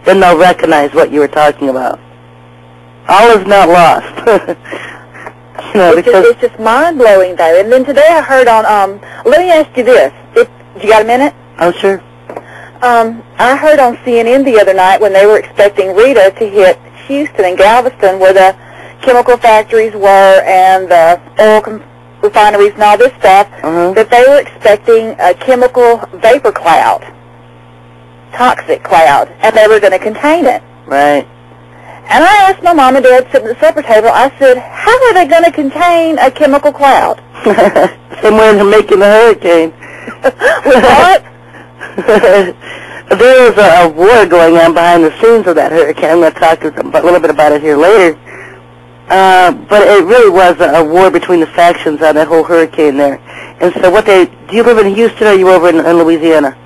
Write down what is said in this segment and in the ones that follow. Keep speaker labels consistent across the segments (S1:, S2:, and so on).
S1: then they'll recognize what you were talking about. All is not lost.
S2: It's just mind-blowing, though. And then today I heard on, let me ask you this. You got a minute?
S1: Oh, sure.
S2: I heard on CNN the other night when they were expecting Rita to hit Houston and Galveston, where the chemical factories were and the oil refineries and all this stuff, that they were expecting a chemical vapor cloud, toxic cloud, and they were going to contain it.
S1: Right.
S2: And I asked my mom and dad sitting at the supper table, I said, how are they going to contain a chemical cloud?
S1: Same way they're making the hurricane.
S2: What?
S1: There was a war going on behind the scenes of that hurricane. I'm going to talk a little bit about it here later. But it really was a war between the factions on that whole hurricane there. And so do you live in Houston or are you over in Louisiana?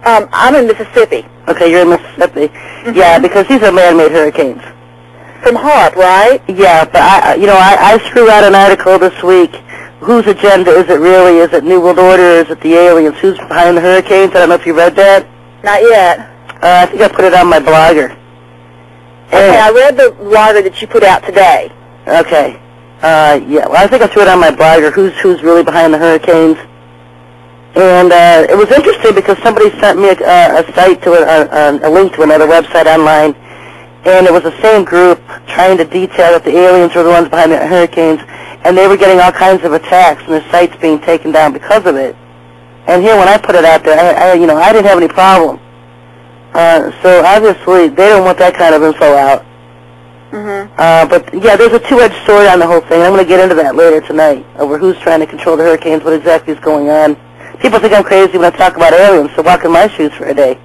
S2: I'm in Mississippi.
S1: Okay, you're in Mississippi. Yeah, because these are man-made hurricanes.
S2: From HARP, right?
S1: Yeah, but I threw out an article this week. Whose agenda is it really? Is it New World Order? Is it the aliens? Who's behind the hurricanes? I don't know if you read that.
S2: Not yet.
S1: I think I put it on my blogger.
S2: Okay, I read the blogger that you put out today.
S1: Okay. Yeah, well, I think I threw it on my blogger. Who's really behind the hurricanes? And it was interesting because somebody sent me a site to a link to another website online, and it was the same group trying to detail that the aliens were the ones behind the hurricanes, and they were getting all kinds of attacks and their sites being taken down because of it. And here, when I put it out there, I didn't have any problem. So obviously, they don't want that kind of info out. But yeah, there's a two-edged sword on the whole thing. I'm going to get into that later tonight over who's trying to control the hurricanes, what exactly is going on. People think I'm crazy when I talk about aliens, so walk in my shoes for a day.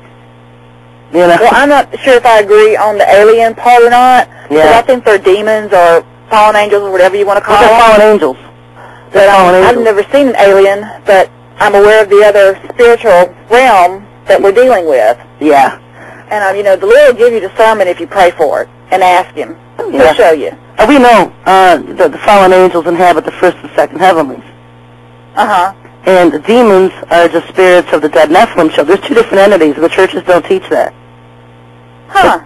S1: You know?
S2: Well, I'm not sure if I agree on the alien part or not.
S1: Yeah.
S2: I think they're demons or fallen angels or whatever you want to call them.
S1: They're fallen angels.
S2: But I've never seen an alien, but I'm aware of the other spiritual realm that we're dealing with.
S1: Yeah.
S2: And, the Lord will give you discernment if you pray for it and ask Him. He'll show you.
S1: We know the fallen angels inhabit the first and second heavenlies. And the demons are just spirits of the dead Nephilim. So there's two different entities. The churches don't teach that.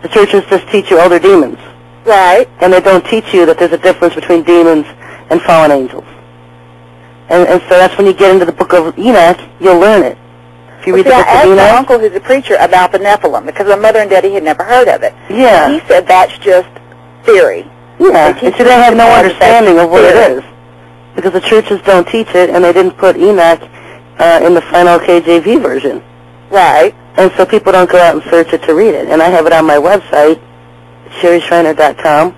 S1: The churches just teach you, they're demons.
S2: Right.
S1: And they don't teach you that there's a difference between demons and fallen angels. And so that's when you get into the book of Enoch, you'll learn it. If you read the book of Enoch. I asked my uncle, who's
S2: a preacher, about the Nephilim, because my mother and daddy had never heard of it.
S1: Yeah.
S2: He said that's just theory.
S1: Yeah, and so they have no understanding of what it is. Because the churches don't teach it, and they didn't put Enoch in the final KJV version.
S2: Right.
S1: And so people don't go out and search it to read it. And I have it on my website, SherryShriner.com.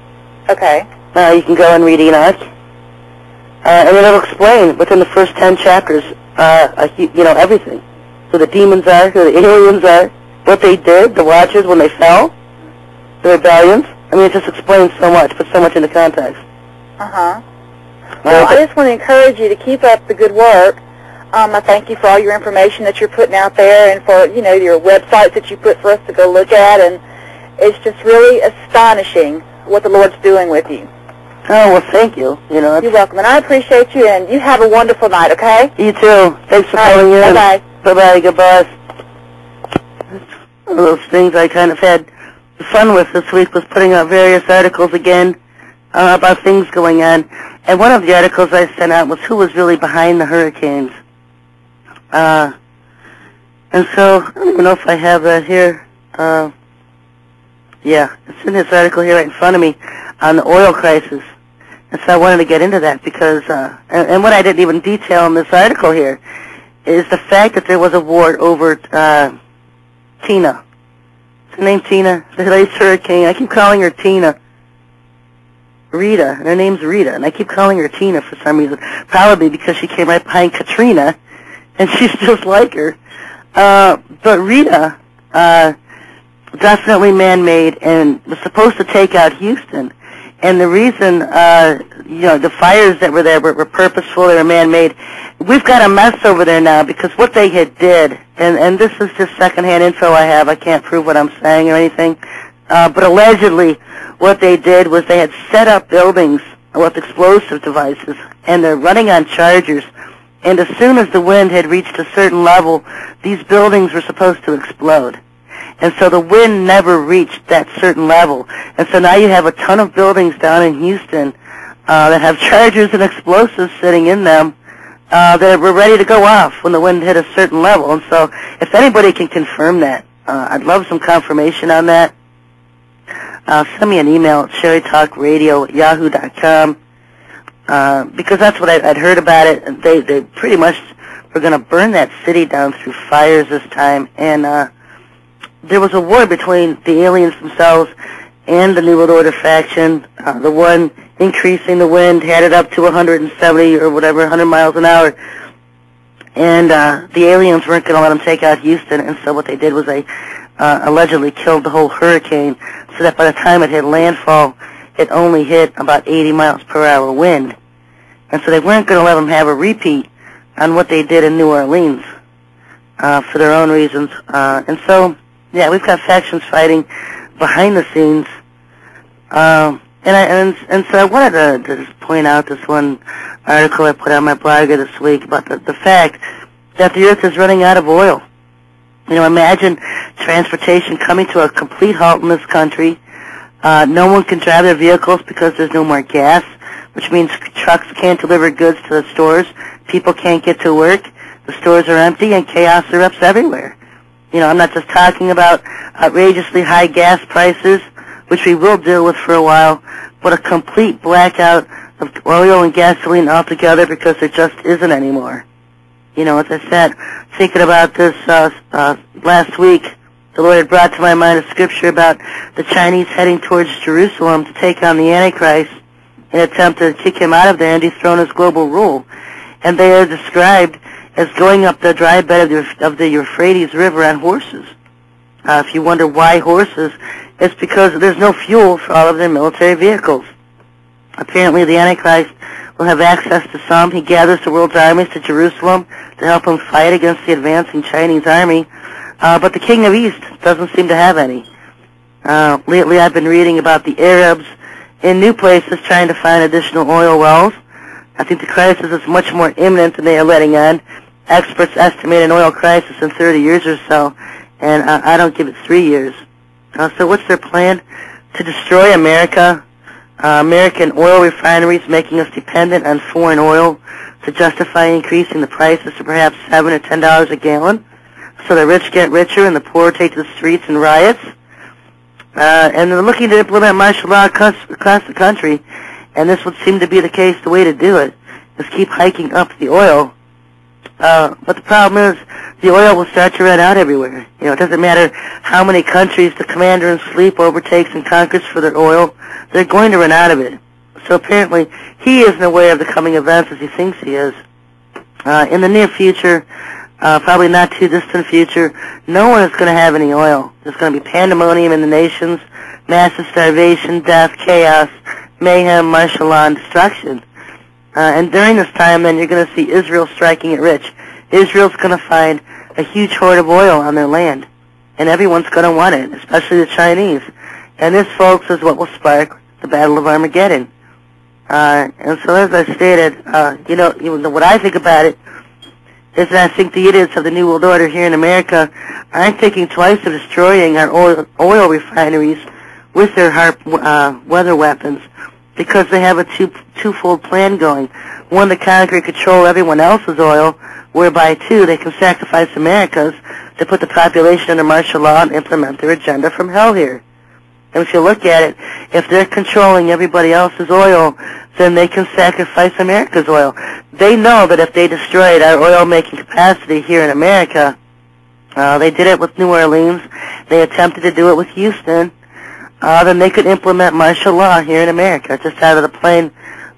S2: Okay.
S1: You can go and read Enoch. And it'll explain within the first 10 chapters, everything. Who the demons are, who the aliens are, what they did, the Watchers when they fell, the rebellions. I mean, it just explains so much, puts so much into context.
S2: Well, I just want to encourage you to keep up the good work. I thank you for all your information that you're putting out there and for, your websites that you put for us to go look at. And it's just really astonishing what the Lord's doing with you.
S1: Oh, well, thank you.
S2: You're welcome. And I appreciate you, and you have a wonderful night, okay?
S1: You too. Thanks for calling in.
S2: Bye-bye.
S1: Bye-bye. Goodbye. One of those things I kind of had fun with this week was putting out various articles again about things going on. And one of the articles I sent out was who was really behind the hurricanes. And so, I don't even know if I have that here. Yeah, it's in this article here right in front of me on the oil crisis. And so I wanted to get into that because, and what I didn't even detail in this article here is the fact that there was a war over Tina. Is her name Tina? The latest hurricane. I keep calling her Tina. Rita. Her name's Rita, and I keep calling her Tina for some reason. Probably because she came right behind Katrina, and she's just like her. But Rita, definitely man-made and was supposed to take out Houston. And the reason, the fires that were there were purposeful, they were man-made. We've got a mess over there now because what they had did, and this is just secondhand info I have, I can't prove what I'm saying or anything, but allegedly what they did was they had set up buildings with explosive devices, and they're running on chargers, and as soon as the wind had reached a certain level, these buildings were supposed to explode. And so the wind never reached that certain level. And so now you have a ton of buildings down in Houston that have chargers and explosives sitting in them that were ready to go off when the wind hit a certain level. And so if anybody can confirm that, I'd love some confirmation on that. Send me an email at SherryTalkRadio@yahoo.com because that's what I'd heard about it. They pretty much were going to burn that city down through fires this time. And there was a war between the aliens themselves and the New World Order faction. The one increasing the wind had it up to 170 or whatever, 100 miles an hour. And the aliens weren't going to let them take out Houston, and so what they did was they allegedly killed the whole hurricane, so that by the time it hit landfall, it only hit about 80 miles per hour wind. And so they weren't going to let them have a repeat on what they did in New Orleans for their own reasons. And so, yeah, we've got factions fighting behind the scenes. And so I wanted to just point out this one article I put on my blogger this week about the fact that the Earth is running out of oil. You know, imagine transportation coming to a complete halt in this country. No one can drive their vehicles because there's no more gas, which means trucks can't deliver goods to the stores. People can't get to work. The stores are empty and chaos erupts everywhere. You know, I'm not just talking about outrageously high gas prices, which we will deal with for a while, but a complete blackout of oil and gasoline altogether because there just isn't anymore. You know, as I said, thinking about this last week, the Lord had brought to my mind a scripture about the Chinese heading towards Jerusalem to take on the Antichrist in an attempt to kick him out of there and dethrone his global rule. And they are described as going up the dry bed of the Euphrates River on horses. If you wonder why horses, it's because there's no fuel for all of their military vehicles. Apparently the Antichrist will have access to some. He gathers the world's armies to Jerusalem to help him fight against the advancing Chinese army. But the King of East doesn't seem to have any. Lately I've been reading about the Arabs in new places trying to find additional oil wells. I think the crisis is much more imminent than they are letting on. Experts estimate an oil crisis in 30 years or so, and I don't give it 3 years. So what's their plan? To destroy America, American oil refineries, making us dependent on foreign oil to justify increasing the prices to perhaps $7 or $10 a gallon, so the rich get richer and the poor take to the streets in riots. And they're looking to implement martial law across the country, and this would seem to be the case. The way to do it is keep hiking up the oil. But the problem is the oil will start to run out everywhere. You know, it doesn't matter how many countries the commander-in-chief overtakes and conquers for their oil, they're going to run out of it. So apparently he isn't aware of the coming events as he thinks he is. In the near future, probably not too distant future, no one is going to have any oil. There's going to be pandemonium in the nations, massive starvation, death, chaos, mayhem, martial law, and destruction. And during this time, then, you're going to see Israel striking it rich. Israel's going to find a huge hoard of oil on their land, and everyone's going to want it, especially the Chinese. And this, folks, is what will spark the Battle of Armageddon. And so, as I stated, you know, what I think about it is that I think the idiots of the New World Order here in America aren't thinking twice of destroying our oil refineries with their weather weapons, because they have a twofold plan going. One, to conquer and control everyone else's oil, whereby, two, they can sacrifice America's to put the population under martial law and implement their agenda from hell here. And if you look at it, if they're controlling everybody else's oil, then they can sacrifice America's oil. They know that if they destroyed our oil-making capacity here in America, they did it with New Orleans, they attempted to do it with Houston, then they could implement martial law here in America, just out of the plain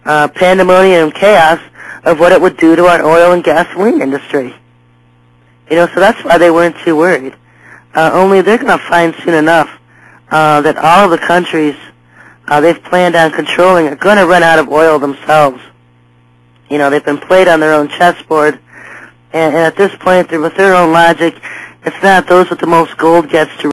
S1: pandemonium and chaos of what it would do to our oil and gasoline industry. You know, so that's why they weren't too worried. Only they're going to find soon enough that all of the countries they've planned on controlling are going to run out of oil themselves. You know, they've been played on their own chessboard, and at this point, with their own logic, it's not those with the most gold gets to